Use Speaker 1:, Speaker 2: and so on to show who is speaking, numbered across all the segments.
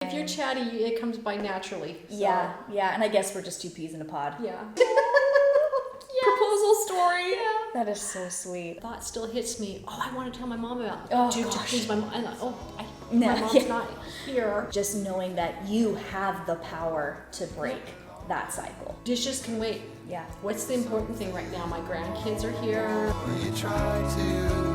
Speaker 1: If you're chatty, it comes by naturally. So.
Speaker 2: Yeah, and I guess we're just two peas in a pod.
Speaker 1: Yeah.
Speaker 2: Proposal story.
Speaker 1: Yeah.
Speaker 2: That is so sweet.
Speaker 1: Thought still hits me. Oh, I want to tell my mom about it.
Speaker 2: Oh,
Speaker 1: to
Speaker 2: gosh.
Speaker 1: please my mom. And
Speaker 2: No,
Speaker 1: my mom's not here.
Speaker 2: Just knowing that you have the power to break that cycle.
Speaker 1: Dishes can wait.
Speaker 2: Yeah.
Speaker 1: What's the important thing right now? My grandkids are here.
Speaker 3: You try to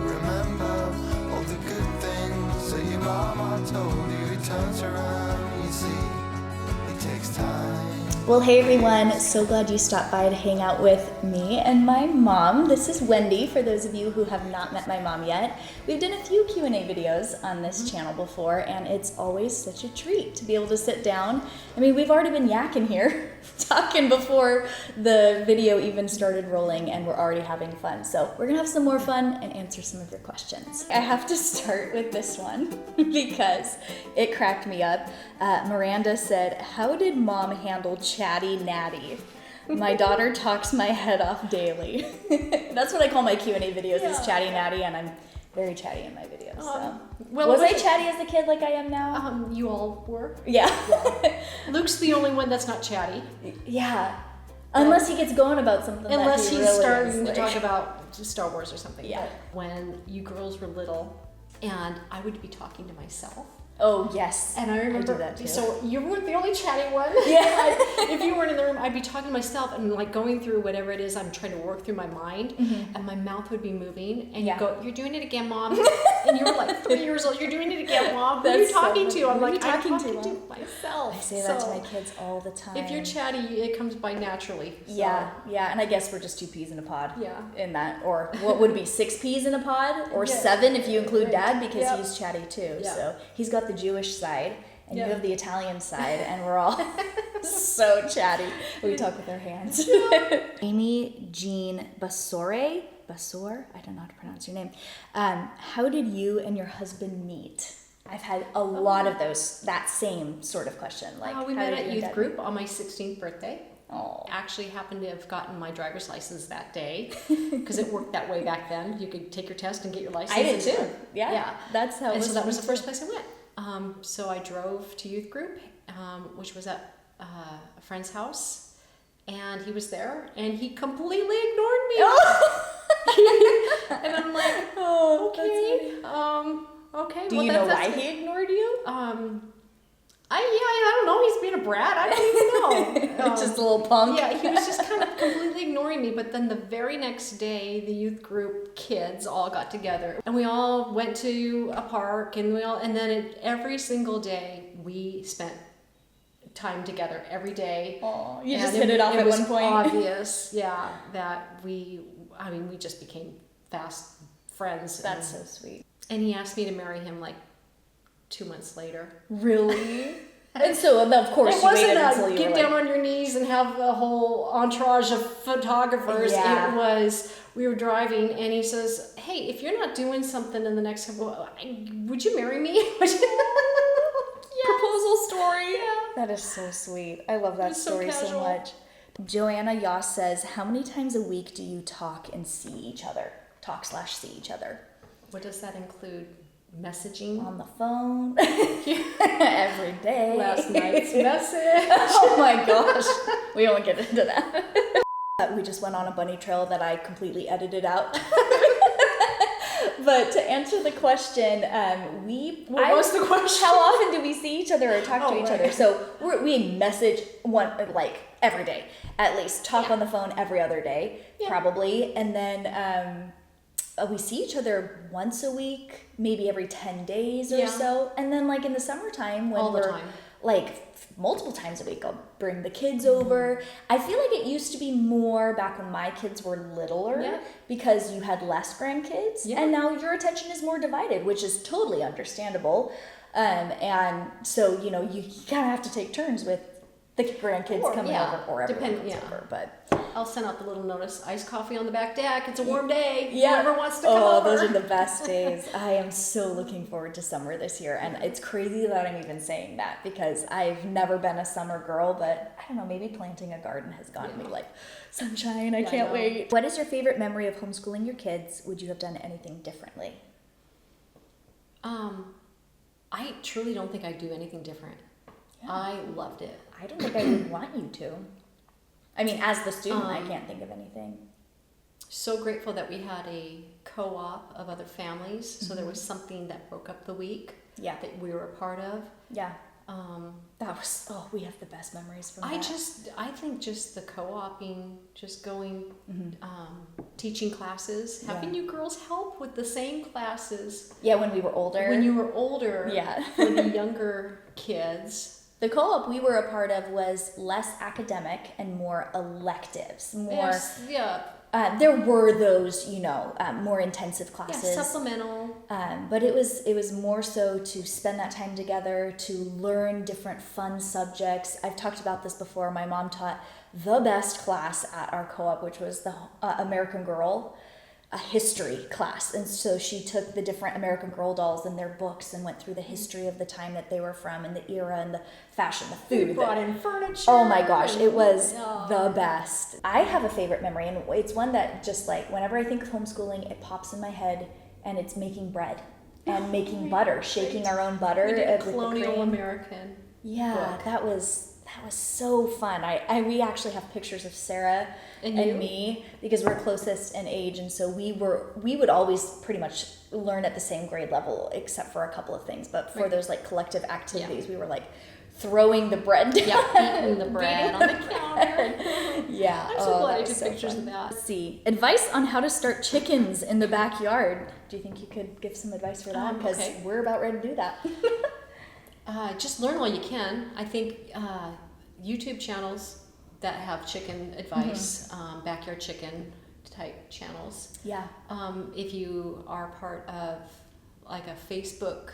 Speaker 3: remember all the good things that your mama told you. It turns around, you see, it takes time.
Speaker 2: Well, hey everyone, so glad you stopped by to hang out with me and my mom. This is Wendy, for those of you who have not met my mom yet. We've done a few Q&A videos on this channel before, and it's always such a treat to be able to sit down. I mean, we've already been yakking here, talking before the video even started rolling, and we're already having fun. So we're gonna have some more fun and answer some of your questions. I have to start with this one because it cracked me up. Miranda said, "How did mom handle chatty Natty? My daughter talks my head off daily." That's what I call my Q&A videos, is chatty Natty, and I'm very chatty in my videos. So.
Speaker 1: Well,
Speaker 2: was I chatty as a kid like I am now?
Speaker 1: You all were.
Speaker 2: Yeah.
Speaker 1: Luke's the only one that's not chatty.
Speaker 2: Yeah. Unless he gets going about something.
Speaker 1: Unless
Speaker 2: that he
Speaker 1: he's
Speaker 2: really
Speaker 1: starting
Speaker 2: is,
Speaker 1: to
Speaker 2: like...
Speaker 1: talk about Star Wars or something.
Speaker 2: Yeah.
Speaker 1: But when you girls were little, and I would be talking to myself.
Speaker 2: Oh, yes.
Speaker 1: And I remember,
Speaker 2: do that too.
Speaker 1: So you weren't the only chatty one.
Speaker 2: Yeah.
Speaker 1: If you weren't in the room, I'd be talking to myself and like going through whatever it is I'm trying to work through my mind, and my mouth would be moving, and you go, "You're doing it again, Mom." And you were like 3 years old. "You're doing it again, Mom." Who are you talking to? I'm like, "I'm talking to myself."
Speaker 2: I say that to my kids all the time.
Speaker 1: If you're chatty, it comes by naturally. So.
Speaker 2: Yeah, and I guess we're just two peas in a pod.
Speaker 1: Yeah.
Speaker 2: In that, or what would be 6 peas in a pod, or 7 if you include Dad, because he's chatty too.
Speaker 1: Yeah.
Speaker 2: So he's got the Jewish side, and you have the Italian side, and we're all so chatty. We talk with our hands. Amy Jean Basore, I don't know how to pronounce your name. How did you and your husband meet? I've had a lot of those, that same sort of question. Like,
Speaker 1: we met at youth group on my 16th birthday.
Speaker 2: Oh.
Speaker 1: Actually happened to have gotten my driver's license that day because it worked that way back then. You could take your test and get your license.
Speaker 2: I did too. Yeah. That's how.
Speaker 1: And so that was the first place I went. So I drove to youth group, which was at a friend's house, and he was there, and he completely ignored me. And I'm like,
Speaker 2: Oh,
Speaker 1: okay, okay.
Speaker 2: Do you know why he ignored you?
Speaker 1: I don't know. He's being a brat. I don't even know.
Speaker 2: Just a little punk.
Speaker 1: Yeah, he was just kind of completely ignoring me. But then the very next day, the youth group kids all got together, and we all went to a park, and then every single day we spent time together every day.
Speaker 2: Oh, you just hit it off at one point.
Speaker 1: It was obvious, that we just became fast friends.
Speaker 2: That's so sweet.
Speaker 1: And he asked me to marry him like 2 months later.
Speaker 2: Really? And so, of course,
Speaker 1: it wasn't get down on your knees and have a whole entourage of photographers.
Speaker 2: Yeah.
Speaker 1: It was, we were driving, and he says, "Hey, if you're not doing something in the next couple, would you marry me?"
Speaker 2: Proposal story.
Speaker 1: Yeah.
Speaker 2: That is so sweet. I love that story so
Speaker 1: casual.
Speaker 2: much. Joanna Yoss says, "How many times a week do you talk and see each other? Talk/see each other."
Speaker 1: What does that include? Messaging?
Speaker 2: On the phone. Every day.
Speaker 1: Last night's message.
Speaker 2: Oh my gosh. We won't get into that. We just went on a bunny trail that I completely edited out. But to answer the question,
Speaker 1: What was the question?
Speaker 2: How often do we see each other or talk to each other? So we message every day, at least. Talk on the phone every other day, probably. And then we see each other once a week, maybe every 10 days or so. And then like in the summertime when we're like multiple times a week, I'll bring the kids over. I feel like it used to be more back when my kids were littler because you had less grandkids, and now your attention is more divided, which is totally understandable. And so, you kind of have to take turns with the grandkids coming over, or everyone comes over. But
Speaker 1: I'll send out the little notice, iced coffee on the back deck. It's a warm day.
Speaker 2: Yeah.
Speaker 1: Whoever wants to come over.
Speaker 2: Those are the best days. I am so looking forward to summer this year. And it's crazy that I'm even saying that because I've never been a summer girl, but I don't know, maybe planting a garden has gotten me like, sunshine, I can't wait. What is your favorite memory of homeschooling your kids? Would you have done anything differently?
Speaker 1: I truly don't think I'd do anything different. I loved it.
Speaker 2: I don't think I would want you to. I mean, as the student, I can't think of anything.
Speaker 1: So grateful that we had a co-op of other families. So there was something that broke up the week
Speaker 2: Yeah.
Speaker 1: that we were a part of.
Speaker 2: Yeah. That was, we have the best memories from that.
Speaker 1: I think just the co-oping, just going, teaching classes, having you girls help with the same classes.
Speaker 2: Yeah, when we were older.
Speaker 1: When you were older.
Speaker 2: Yeah.
Speaker 1: For the younger kids.
Speaker 2: The co-op we were a part of was less academic and more electives.
Speaker 1: Yes, yeah.
Speaker 2: There were those, more intensive classes.
Speaker 1: Yeah, supplemental.
Speaker 2: But it was more so to spend that time together, to learn different fun subjects. I've talked about this before. My mom taught the best class at our co-op, which was the American Girl history class. And so she took the different American Girl dolls and their books and went through the history of the time that they were from and the era and the fashion, the food.
Speaker 1: We brought in furniture.
Speaker 2: Oh my gosh, it was the best. I have a favorite memory, and it's one that just like whenever I think of homeschooling, it pops in my head, and it's making bread and making butter, shaking our own butter.
Speaker 1: We did
Speaker 2: with the
Speaker 1: Colonial
Speaker 2: cream.
Speaker 1: American.
Speaker 2: Yeah,
Speaker 1: book.
Speaker 2: that was so fun. We actually have pictures of Sarah and me because we're closest in age, and so we would always pretty much learn at the same grade level except for a couple of things. But for those like collective activities, we were like throwing the bread down.
Speaker 1: Yeah, eating the bread on the counter.
Speaker 2: Yeah.
Speaker 1: I'm so glad I
Speaker 2: that was
Speaker 1: took
Speaker 2: so
Speaker 1: pictures
Speaker 2: fun.
Speaker 1: of that.
Speaker 2: Let's see. Advice on how to start chickens in the backyard. Do you think you could give some advice for that? Because
Speaker 1: Okay.
Speaker 2: we're about ready to do that.
Speaker 1: Just learn while you can. I think YouTube channels that have chicken advice, backyard chicken type channels.
Speaker 2: Yeah.
Speaker 1: If you are part of like a Facebook,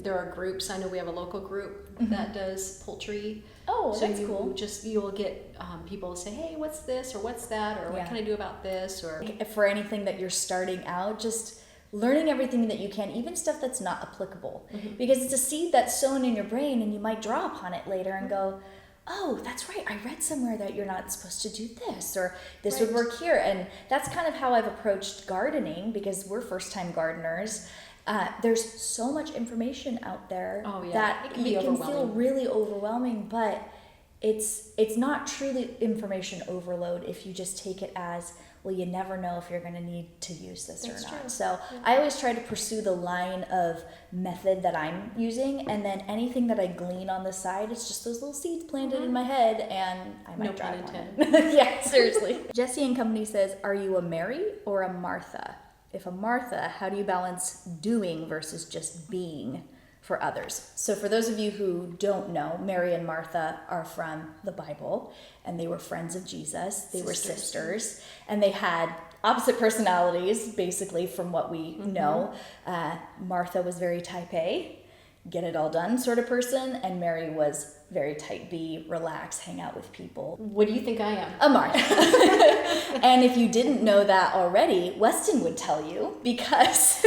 Speaker 1: there are groups. I know we have a local group that does poultry.
Speaker 2: Oh,
Speaker 1: So
Speaker 2: that's cool.
Speaker 1: you'll get people say, hey, what's this or what's that or what can I do about this or
Speaker 2: For anything that you're starting out, just learning everything that you can, even stuff that's not applicable. Because it's a seed that's sown in your brain and you might draw upon it later and go, oh, that's right, I read somewhere that you're not supposed to do this or this would work here. And that's kind of how I've approached gardening because we're first-time gardeners. There's so much information out there that
Speaker 1: it can be
Speaker 2: it can feel
Speaker 1: overwhelming.
Speaker 2: really overwhelming, but it's not truly information overload if you just take it as, well, you never know if you're going to need to use this
Speaker 1: That's
Speaker 2: or not.
Speaker 1: true.
Speaker 2: So I always try to pursue the line of method that I'm using, and then anything that I glean on the side, it's just those little seeds planted in my head, and I might
Speaker 1: No
Speaker 2: drop
Speaker 1: pun
Speaker 2: on
Speaker 1: intended.
Speaker 2: it. Yeah, seriously. Jesse and Company says, are you a Mary or a Martha? If a Martha, how do you balance doing versus just being for others? So for those of you who don't know, Mary and Martha are from the Bible, and they were friends of Jesus. They were sisters, and they had opposite personalities, basically, from what we know. Martha was very type A, get it all done sort of person, and Mary was very type B, relax, hang out with people.
Speaker 1: what do you think I am?
Speaker 2: A Martha. And if you didn't know that already, Weston would tell you because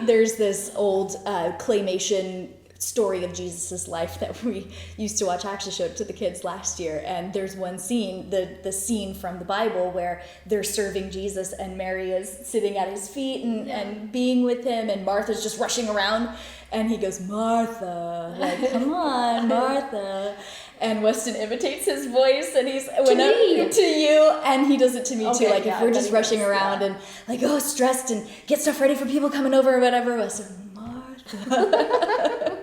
Speaker 2: there's this old claymation story of Jesus's life that we used to watch. I actually showed it to the kids last year, and there's one scene, the scene from the Bible where they're serving Jesus and Mary is sitting at his feet and being with him, and Martha's just rushing around, and he goes, Martha, like, come on, Martha. And Weston imitates his voice, and he's to you, and he does it to me too. Like if we're just rushing around and like stressed and get stuff ready for people coming over or whatever, Weston, Martha.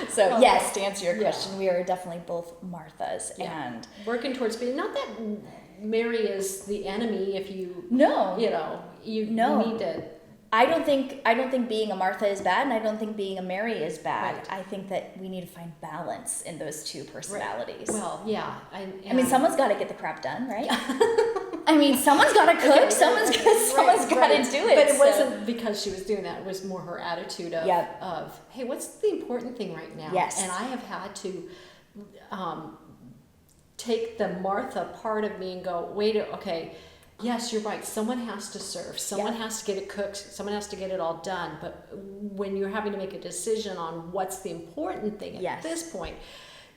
Speaker 2: So yes, to answer your question, we are definitely both Marthas and
Speaker 1: working towards being, not that Mary is the enemy if you you need to.
Speaker 2: I don't think being a Martha is bad, and I don't think being a Mary is bad.
Speaker 1: Right.
Speaker 2: I think that we need to find balance in those two personalities.
Speaker 1: Right. Well, yeah.
Speaker 2: I mean, someone's got to get the crap done, right? I mean, someone's got to cook. Someone's got to do it.
Speaker 1: But it wasn't because she was doing that. It was more her attitude of hey, what's the important thing right now?
Speaker 2: Yes.
Speaker 1: And I have had to take the Martha part of me and go, wait, okay. Yes, you're right. Someone has to serve. Someone has to get it cooked. Someone has to get it all done. But when you're having to make a decision on what's the important thing at this point,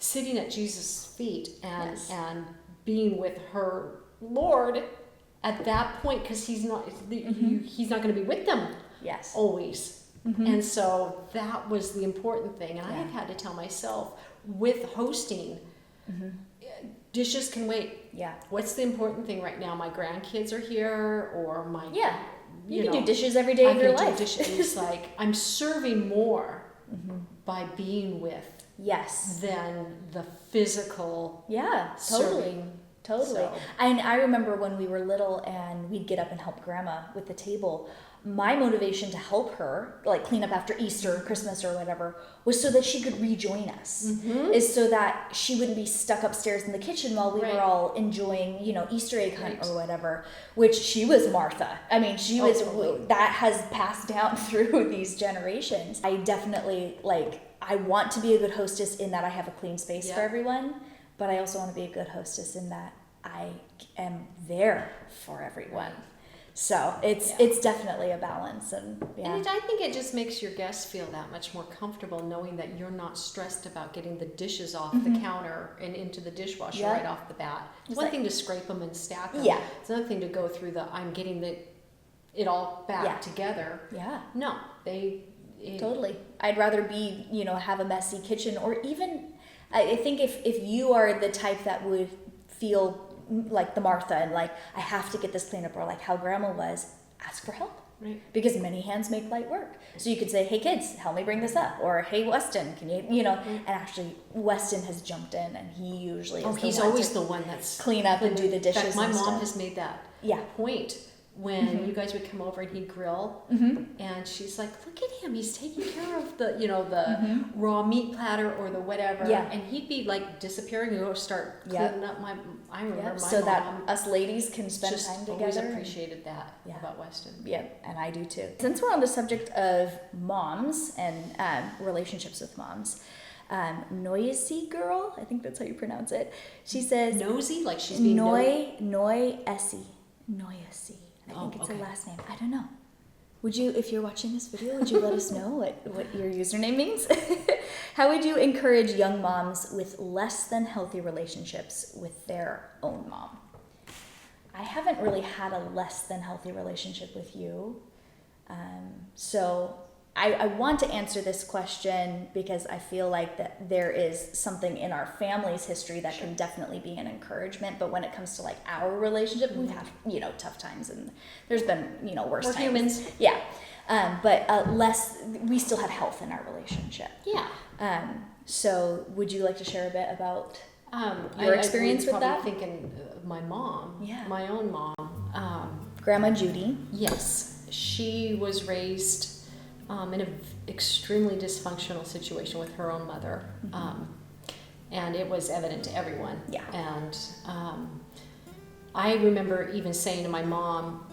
Speaker 1: sitting at Jesus' feet and being with her Lord at that point, because he's not going to be with them always. And so that was the important thing. And I have had to tell myself with hosting, dishes can wait.
Speaker 2: Yeah.
Speaker 1: What's the important thing right now? My grandkids are here, or my
Speaker 2: You can do dishes every day of your life.
Speaker 1: It's like I'm serving more by being with than the physical serving.
Speaker 2: Totally.
Speaker 1: So.
Speaker 2: And I remember when we were little and we'd get up and help Grandma with the table, my motivation to help her, like clean up after Easter, Christmas, or whatever, was so that she could rejoin us. Is so that she wouldn't be stuck upstairs in the kitchen while we were all enjoying, Easter egg hunt or whatever, which she was Martha. I mean, she was, that has passed down through these generations. I definitely, I want to be a good hostess in that I have a clean space for everyone, but I also want to be a good hostess in that I am there for everyone. So it's definitely a balance, and
Speaker 1: I think it just makes your guests feel that much more comfortable knowing that you're not stressed about getting the dishes off the counter and into the dishwasher right off the bat. It's one thing to scrape them and stack them.
Speaker 2: Yeah.
Speaker 1: It's another thing to go through I'm getting it all back together.
Speaker 2: Yeah.
Speaker 1: No,
Speaker 2: totally. I'd rather be, have a messy kitchen, or even, I think if you are the type that would feel like the Martha and I have to get this cleaned up, or like how Grandma was, ask for help.
Speaker 1: Right.
Speaker 2: Because many hands make light work. So you could say, hey kids, help me bring this up, or hey Weston, can you, and actually Weston has jumped in, and he usually is
Speaker 1: he's always the one that's
Speaker 2: clean up and do the dishes.
Speaker 1: In fact, my
Speaker 2: and
Speaker 1: mom
Speaker 2: stuff.
Speaker 1: has made that point when you guys would come over and he'd grill, and she's like, look at him, he's taking care of the the raw meat platter or the whatever, and he'd be disappearing and go start cleaning up I remember my
Speaker 2: so
Speaker 1: mom,
Speaker 2: that us ladies can spend
Speaker 1: just
Speaker 2: time together.
Speaker 1: Always appreciated that about Weston.
Speaker 2: Yeah, and I do too. Since we're on the subject of moms and relationships with moms, Noisy Girl, I think that's how you pronounce it. She says
Speaker 1: nosy, like she's being
Speaker 2: Noisy. I think it's a last name. I don't know. Would you, if you're watching this video, would you let us know what your username means? How would you encourage young moms with less than healthy relationships with their own mom? I haven't really had a less than healthy relationship with you. So I want to answer this question because I feel like that there is something in our family's history that can definitely be an encouragement. But when it comes to our relationship, we've had, tough times, and there's been, worse times. We're humans. Yeah. But we still have health in our relationship.
Speaker 1: Yeah.
Speaker 2: So would you like to share a bit about your experience with that?
Speaker 1: Thinking of my mom, my own mom.
Speaker 2: Grandma Judy.
Speaker 1: Yes. She was raised in an extremely dysfunctional situation with her own mother. And it was evident to everyone. Yeah. And I remember even saying to my mom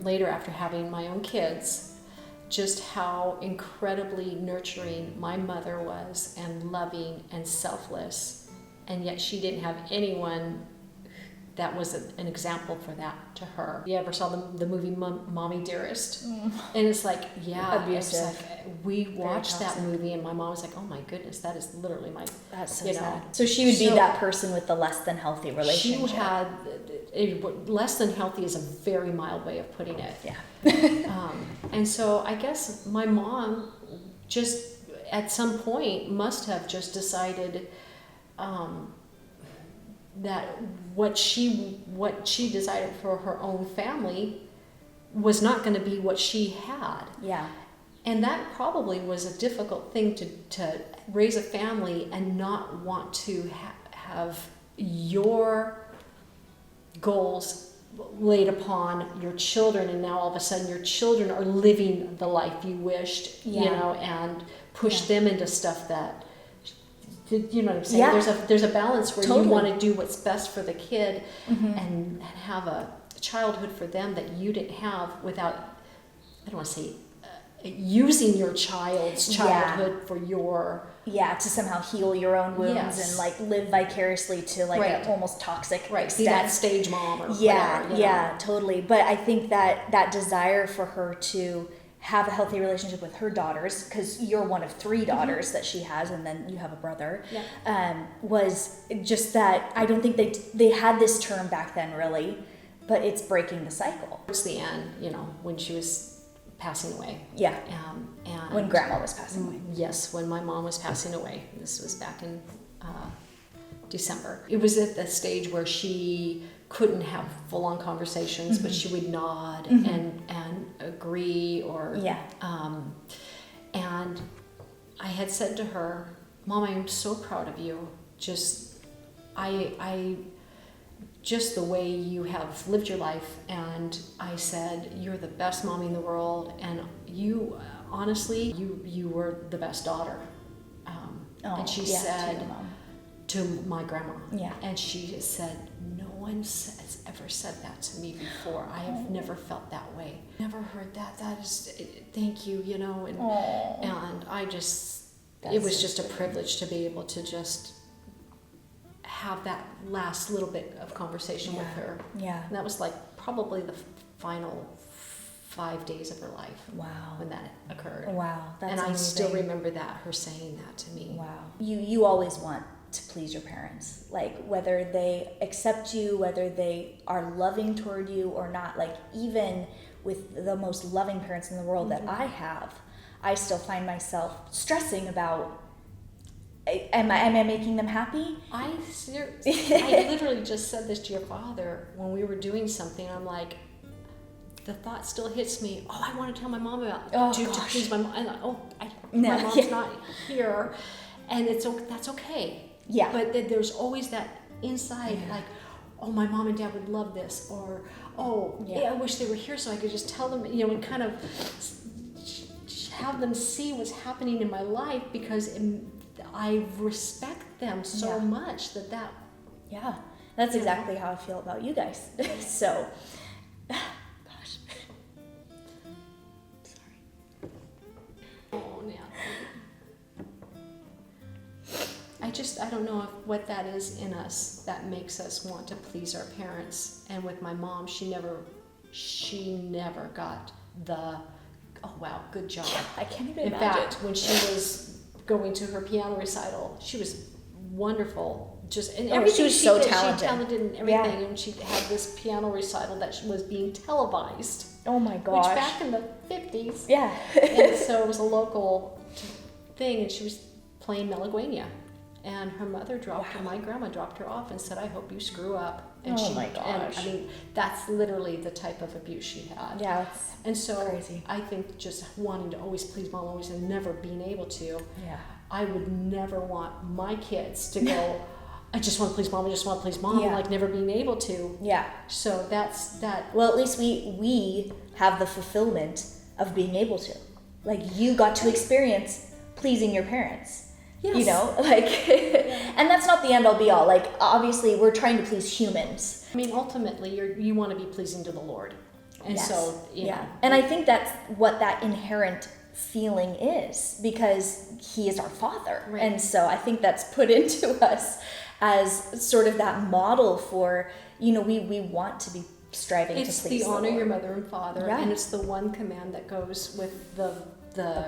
Speaker 1: later after having my own kids, just how incredibly nurturing my mother was, and loving and selfless. And yet she didn't have anyone that was an example for that to her. You ever saw the movie Mommy Dearest? And it's abusive. It's we watched that movie, and my mom was like, oh my goodness, that is literally
Speaker 2: that's so sad. So she would be that person with the less than healthy relationship.
Speaker 1: She had, less than healthy is a very mild way of putting it.
Speaker 2: Yeah.
Speaker 1: And so I guess my mom just at some point must have just decided that what she desired for her own family was not going to be what she had.
Speaker 2: Yeah.
Speaker 1: And that probably was a difficult thing to raise a family and not want to have your goals laid upon your children, and now all of a sudden your children are living the life you wished, and push them into stuff that, you know what I'm saying? Yeah. There's a balance where you want to do what's best for the kid and have a childhood for them that you didn't have without, I don't want to say using your child's childhood for your
Speaker 2: to somehow heal your own wounds and live vicariously to an almost toxic extent.
Speaker 1: Be that stage mom or whatever.
Speaker 2: Totally. But I think that desire for her to have a healthy relationship with her daughters, because you're one of 3 daughters that she has, and then you have a brother, was just that I don't think they had this term back then really, but it's breaking the cycle.
Speaker 1: Towards the end, when she was passing away.
Speaker 2: Yeah.
Speaker 1: And
Speaker 2: When Grandma was passing away.
Speaker 1: Yes, when my mom was passing away. This was back in December. It was at the stage where she couldn't have full-on conversations, but she would nod and agree or and I had said to her, Mom, I am so proud of you. Just just the way you have lived your life. And I said, you're the best mommy in the world, and you honestly you were the best daughter. And she said to my grandma, and she said, no one has ever said that to me before. I have never felt that way. Never heard that. That is, thank you, you know. And I just, it was just a privilege to be able to just have that last little bit of conversation with her.
Speaker 2: Yeah.
Speaker 1: And that was like probably the final 5 days of her life.
Speaker 2: Wow.
Speaker 1: When that occurred.
Speaker 2: Wow. That's
Speaker 1: and I
Speaker 2: amazing.
Speaker 1: still remember that, her saying that to me.
Speaker 2: Wow. You always want to please your parents, like whether they accept you, whether they are loving toward you or not. Like even with the most loving parents in the world that I have, I still find myself stressing about, am I making them happy?
Speaker 1: I literally just said this to your father when we were doing something. I'm like, the thought still hits me. Oh, I want to tell my mom about it.
Speaker 2: Oh,
Speaker 1: to
Speaker 2: gosh.
Speaker 1: please my mom. And my mom's not here, and that's okay.
Speaker 2: Yeah.
Speaker 1: But there's always that inside, like, oh, my mom and dad would love this, or I wish they were here so I could just tell them, you know, and kind of have them see what's happening in my life, because I respect them so much that.
Speaker 2: Yeah, that's exactly how I feel about you guys. So, gosh. Sorry.
Speaker 1: Oh, Natalie. I don't know what that is in us that makes us want to please our parents. And with my mom, she never got the, oh wow, good job.
Speaker 2: I can't even
Speaker 1: In
Speaker 2: imagine.
Speaker 1: fact, when she was going to her piano recital, she was wonderful. And everything
Speaker 2: she was so
Speaker 1: did,
Speaker 2: talented.
Speaker 1: She talented in everything, and she had this piano recital that was being televised.
Speaker 2: Oh my gosh.
Speaker 1: Which back in the 50s.
Speaker 2: Yeah.
Speaker 1: And so it was a local thing, and she was playing Malaguena. And her mother my grandma dropped her off and said, I hope you screw up. And
Speaker 2: my gosh.
Speaker 1: And, I mean, that's literally the type of abuse she had.
Speaker 2: Yeah.
Speaker 1: And so
Speaker 2: crazy.
Speaker 1: I think just wanting to always please mom, always, and never being able to,
Speaker 2: Yeah.
Speaker 1: I would never want my kids to go, I just want to please mom, I just want to please mom, like never being able to.
Speaker 2: Yeah.
Speaker 1: So that's that.
Speaker 2: Well, at least we have the fulfillment of being able to. Like, you got to experience pleasing your parents.
Speaker 1: Yes.
Speaker 2: You know, like, and that's not the end all be all. Like, obviously, we're trying to please humans.
Speaker 1: I mean, ultimately, you want to be pleasing to the Lord. And so, you know.
Speaker 2: And I think that's what that inherent feeling is, because He is our Father.
Speaker 1: Right.
Speaker 2: And so I think that's put into us as sort of that model for, you know, we want to be striving to please the Lord.
Speaker 1: Honor your mother and father,
Speaker 2: Yeah.
Speaker 1: and it's the one command that goes with the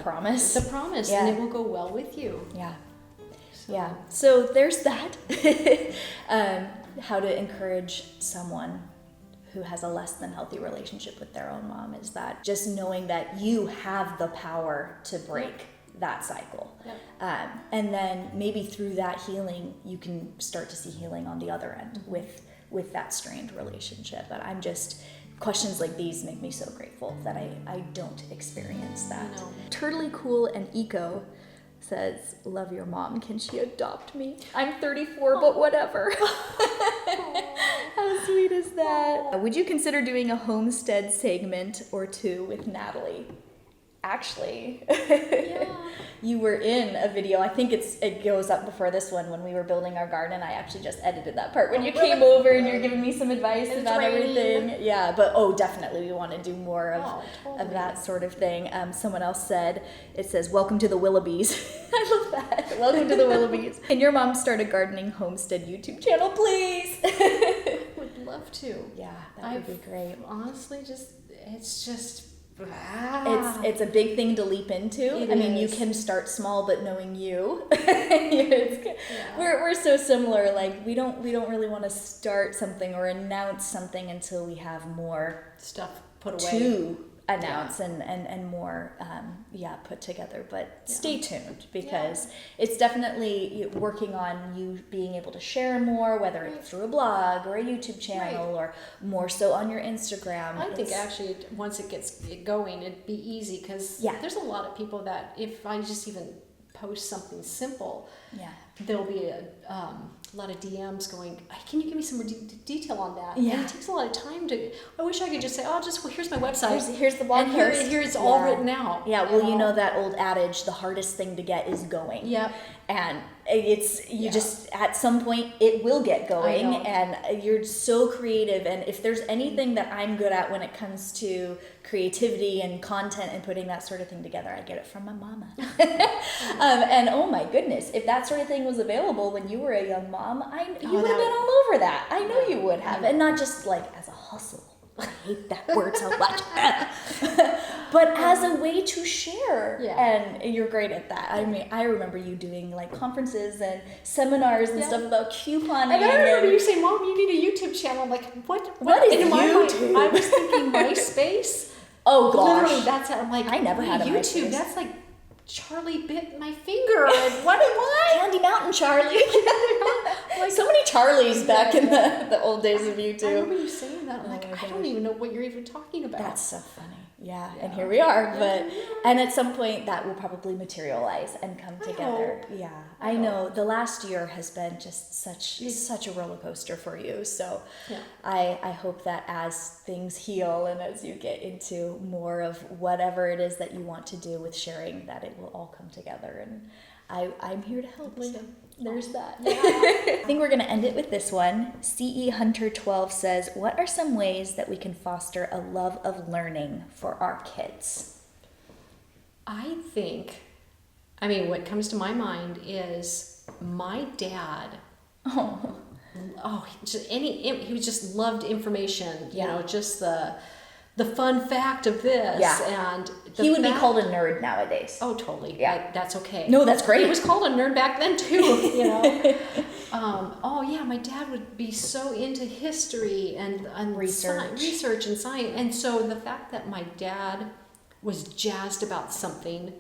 Speaker 2: promise.
Speaker 1: The promise,
Speaker 2: Yeah.
Speaker 1: and it will go well with you.
Speaker 2: Yeah. Yeah. So there's that. How to encourage someone who has a less than healthy relationship with their own mom is that just knowing that you have the power to break that cycle.
Speaker 1: Yep.
Speaker 2: And then maybe through that healing, you can start to see healing on the other end with that strained relationship. But I'm just, questions like these make me so grateful that I don't experience that.
Speaker 1: I know.
Speaker 2: Turtly Cool and Eco says, love your mom. Can she adopt me? I'm 34, but whatever. How sweet is that? Would you consider doing a homestead segment or two with Natalie? Actually, you were in a video. I think it goes up before this one when we were building our garden. I actually just edited that part when you came over and you're giving me some advice about everything. Yeah, but definitely we want to do more of that sort of thing. Someone else said, it says, welcome to the Willoughbys. I love that. Welcome to the Willoughbys. Can your mom start a gardening homestead YouTube channel, please?
Speaker 1: Would love to.
Speaker 2: Yeah, that would be great.
Speaker 1: Honestly, it's just.
Speaker 2: It's a big thing to leap into. I mean, you can start small, but knowing you, we're so similar. Like we don't really want to start something or announce something until we have more
Speaker 1: stuff put away
Speaker 2: to announce and more put together, but stay tuned, because it's definitely working on you being able to share more, whether it's through a blog or a YouTube channel or more so on your Instagram.
Speaker 1: I think actually once it gets going, it'd be easy, because there's a lot of people that if I just even post something simple, there'll be a lot of DMs going, hey, can you give me some more detail on that? And it takes a lot of time to, I wish I could just say, here's my website.
Speaker 2: Here's the blog post.
Speaker 1: Here it's all written out.
Speaker 2: Yeah, well, you know that old adage, the hardest thing to get is going.
Speaker 1: Yep.
Speaker 2: And it's, just, at some point, it will get going, and you're so creative. And if there's anything that I'm good at when it comes to creativity and content and putting that sort of thing together, I get it from my mama. And oh my goodness, if that sort of thing was available when you were a young mom, you would have been all over that. I know you would have. And not just like as a hustle. I hate that word so much. But as a way to share. And you're great at that. I mean, I remember you doing like conferences and seminars and stuff about couponing.
Speaker 1: And I remember you saying, Mom, you need a YouTube channel. I'm like, what
Speaker 2: is YouTube?
Speaker 1: I was thinking MySpace.
Speaker 2: Oh gosh.
Speaker 1: Literally, that's it. I'm like,
Speaker 2: I never had a
Speaker 1: YouTube.
Speaker 2: MySpace.
Speaker 1: That's like Charlie bit my finger. And what?
Speaker 2: Candy Mountain Charlie. Like, so many Charlies back in the old days of YouTube.
Speaker 1: I remember you saying that. I'm like, I don't even know what you're even talking about.
Speaker 2: That's so funny. Yeah, and here we are. And at some point that will probably materialize and come together. I know the last year has been just such a roller coaster for you. So I hope that as things heal and as you get into more of whatever it is that you want to do with sharing, that it will all come together. And I'm here to help. So there's that. I think we're going to end it with this one. CE Hunter 12 says, what are some ways that we can foster a love of learning for our kids?
Speaker 1: I think, what comes to my mind is my dad. He just loved information, you know, just the fun fact of this. And
Speaker 2: he would be called a nerd nowadays.
Speaker 1: Oh, totally. That's okay.
Speaker 2: No, that's great.
Speaker 1: He was called a nerd back then too, you know. My dad would be so into history and research and science. And so the fact that my dad was jazzed about something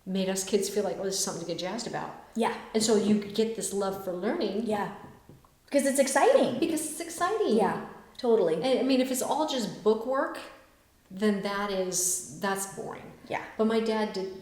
Speaker 1: made us kids feel like, there's something to get jazzed about. Yeah. And so you get this love for learning.
Speaker 2: Yeah. Because it's exciting.
Speaker 1: Yeah,
Speaker 2: totally.
Speaker 1: And if it's all just book work, then that's boring. Yeah. But my dad did,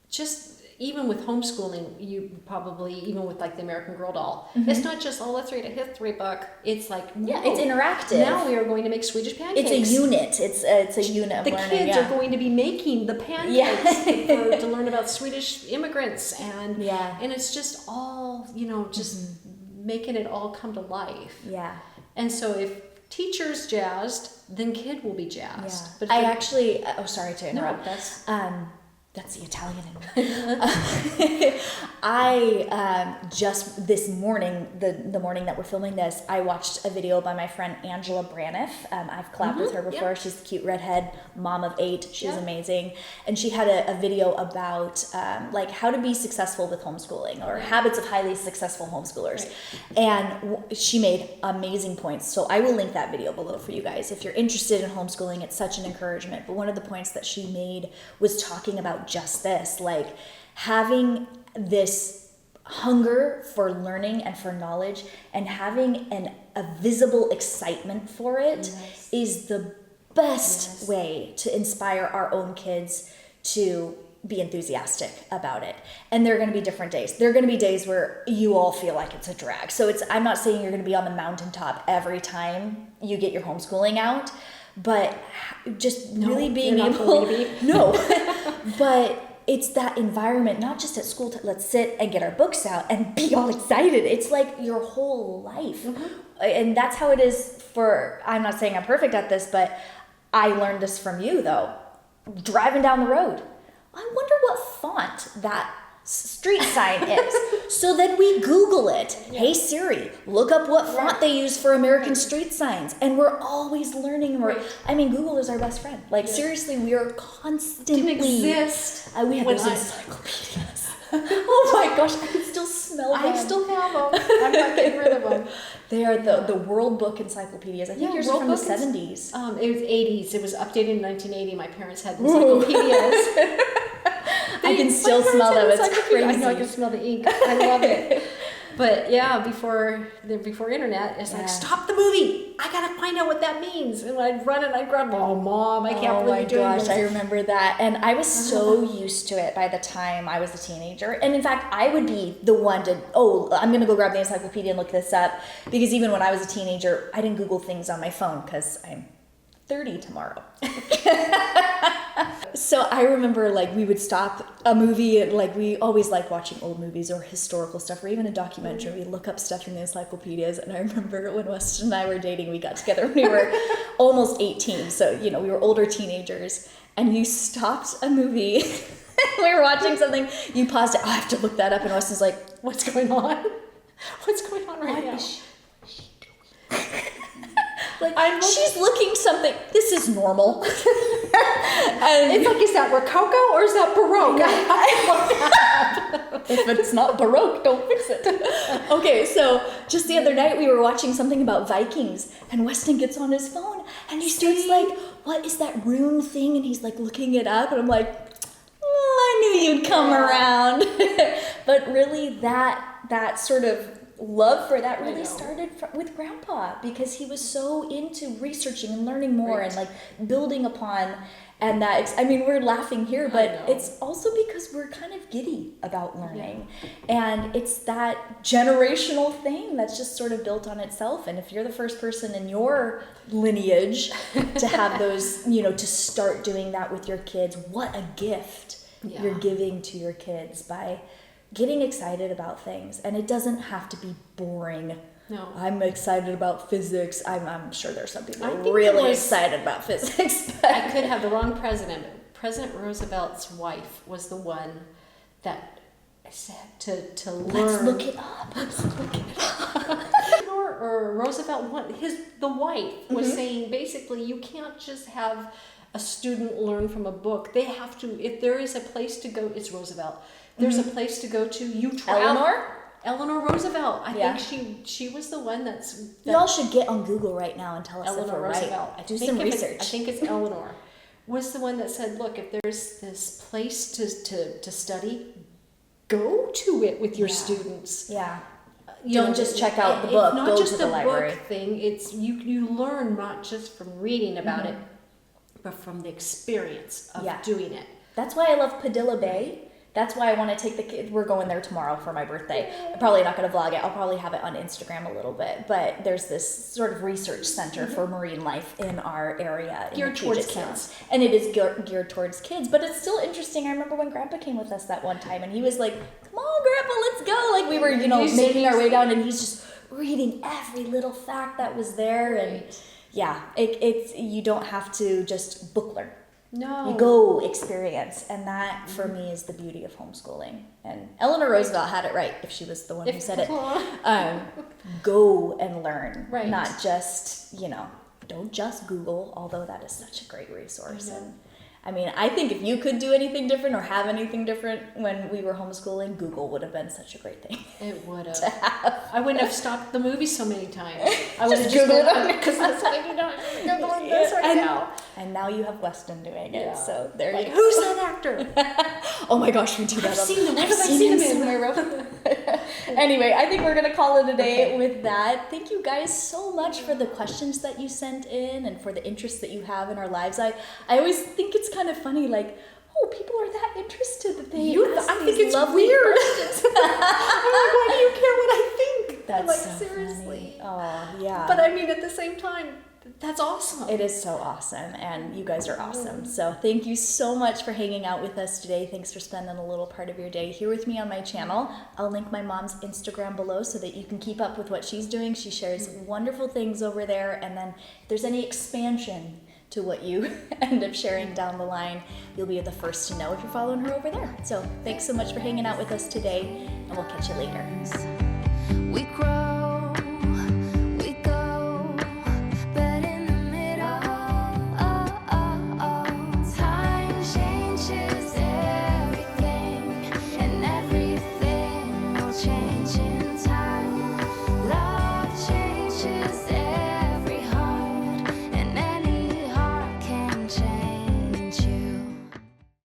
Speaker 1: just even with homeschooling, you probably, even with like the American Girl doll, it's not just, let's read a history book. It's like,
Speaker 2: it's interactive.
Speaker 1: Now we are going to make Swedish pancakes.
Speaker 2: It's a unit. It's a unit of learning.
Speaker 1: The kids are going to be making the pancakes to learn about Swedish immigrants. And it's just all, just making it all come to life. Yeah. And so if teacher's jazzed, then kid will be jazzed. Yeah.
Speaker 2: But I actually, sorry to interrupt. That's the Italian in me. I just this morning, the morning that we're filming this, I watched a video by my friend Angela Braniff. I've collabed with her before. She's the cute redhead mom of 8. She's amazing. And she had a video about like how to be successful with homeschooling or habits of highly successful homeschoolers. Right. And she made amazing points. So I will link that video below for you guys. If you're interested in homeschooling, it's such an encouragement. But one of the points that she made was talking about just this, like having this hunger for learning and for knowledge and having a visible excitement for it is the best way to inspire our own kids to be enthusiastic about it. And there are going to be different days. There are going to be days where you all feel like it's a drag. So I'm not saying you're going to be on the mountaintop every time you get your homeschooling out, but just really being able but it's that environment, not just at school, let's sit and get our books out and be all excited. It's like your whole life. And that's how it is I'm not saying I'm perfect at this, but I learned this from you though. Driving down the road, I wonder what font that street sign is. So then we Google it. Hey Siri, look up what font they use for American street signs. And we're always learning. Google is our best friend. Seriously, we are constantly.
Speaker 1: Didn't exist.
Speaker 2: We have those encyclopedias. Oh my gosh, I can still smell them.
Speaker 1: I still have them. I'm not getting rid of them.
Speaker 2: They are the World Book encyclopedias. I think yours are from the 70s.
Speaker 1: It was 80s. It was updated in 1980. My parents had encyclopedias.
Speaker 2: I can still smell them. It's crazy.
Speaker 1: I know, I can smell the ink. I love it. But yeah, before internet, it's like, stop the movie. I gotta find out what that means. And I'd run and I'd grab, oh Mom, I can't believe you're doing this.
Speaker 2: I remember that. And I was so used to it by the time I was a teenager. And in fact, I would be the one to, I'm gonna go grab the encyclopedia and look this up. Because even when I was a teenager, I didn't Google things on my phone because I'm 30 tomorrow. So I remember like we would stop a movie, like we always like watching old movies or historical stuff or even a documentary. We look up stuff from the encyclopedias. And I remember when Weston and I were dating, we got together when we were almost 18. So, we were older teenagers, and you stopped a movie. We were watching something, you paused it. I have to look that up. And Weston's like,
Speaker 1: what's going on? What's going on right now?
Speaker 2: Like, she's looking something. This is normal. And
Speaker 1: it's like, is that Rococo or is that Baroque?
Speaker 2: If it's not Baroque, don't fix it. Okay, so just the other night we were watching something about Vikings, and Weston gets on his phone and he starts like, what is that rune thing? And he's like looking it up, and I'm like, I knew you'd come around. But really, that sort of love for that really started with Grandpa, because he was so into researching and learning more and like building upon. And that, we're laughing here, but it's also because we're kind of giddy about learning. And it's that generational thing that's just sort of built on itself. And if you're the first person in your lineage to have those, to start doing that with your kids, what a gift you're giving to your kids by getting excited about things. And it doesn't have to be boring. No. I'm excited about physics. I'm sure there's some people really excited about physics. But
Speaker 1: I could have the wrong president. President Roosevelt's wife was the one that said to learn.
Speaker 2: Let's look it up.
Speaker 1: Or Roosevelt, the wife was saying basically you can't just have a student learn from a book. They have to, if there is a place to go, it's Roosevelt. There's a place to go to, you travel. Eleanor Roosevelt. I think she was the one
Speaker 2: Y'all should get on Google right now and tell us
Speaker 1: Eleanor
Speaker 2: if we're
Speaker 1: Roosevelt.
Speaker 2: right. Do some research.
Speaker 1: I think it's Eleanor. Was the one that said, look, if there's this place to study, go to it with your students.
Speaker 2: Yeah. Don't just check out the book.
Speaker 1: Not
Speaker 2: go
Speaker 1: just
Speaker 2: to the library.
Speaker 1: Book thing. It's you learn not just from reading about it, but from the experience of doing it.
Speaker 2: That's why I love Padilla Bay. That's why I want to take the kids. We're going there tomorrow for my birthday. I'm probably not going to vlog it. I'll probably have it on Instagram a little bit. But there's this sort of research center for marine life in our area.
Speaker 1: Geared towards kids.
Speaker 2: And it is geared towards kids. But it's still interesting. I remember when Grandpa came with us that one time, and he was like, come on, Grandpa, let's go. Like we were, making our way down, and he's just reading every little fact that was there. And it's you don't have to just book learn.
Speaker 1: No.
Speaker 2: You go experience, and that for me is the beauty of homeschooling. And Eleanor Roosevelt had it right if she was the one who said it. Go and learn, not just don't just Google. Although that is such a great resource. And I think if you could do anything different or have anything different when we were homeschooling, Google would have been such a great thing.
Speaker 1: It would have. I wouldn't have stopped the movie so many times. I would have just Googled it because that's what I do now. I'm Googling this right now.
Speaker 2: And now you have Weston doing it. So there you go.
Speaker 1: Who's that actor?
Speaker 2: Oh my gosh, we do that.
Speaker 1: I've seen him. What have I seen him somewhere?
Speaker 2: Anyway, I think we're going to call it a day with that. Thank you guys so much for the questions that you sent in and for the interest that you have in our lives. I always think it's kind of funny, like, people are that interested that they ask
Speaker 1: I think
Speaker 2: these
Speaker 1: it's
Speaker 2: lovely
Speaker 1: weird.
Speaker 2: questions.
Speaker 1: I'm like, why do you care what I think?
Speaker 2: That's
Speaker 1: so seriously.
Speaker 2: Funny. Oh, yeah.
Speaker 1: But at the same time, that's awesome.
Speaker 2: It is so awesome, and you guys are awesome. So thank you so much for hanging out with us today. Thanks for spending a little part of your day here with me on my channel. I'll link my mom's Instagram below so that you can keep up with what she's doing. She shares wonderful things over there, and then if there's any expansion to what you end up sharing down the line, you'll be the first to know if you're following her over there. So thanks so much for hanging out with us today, and we'll catch you later.
Speaker 3: We cry.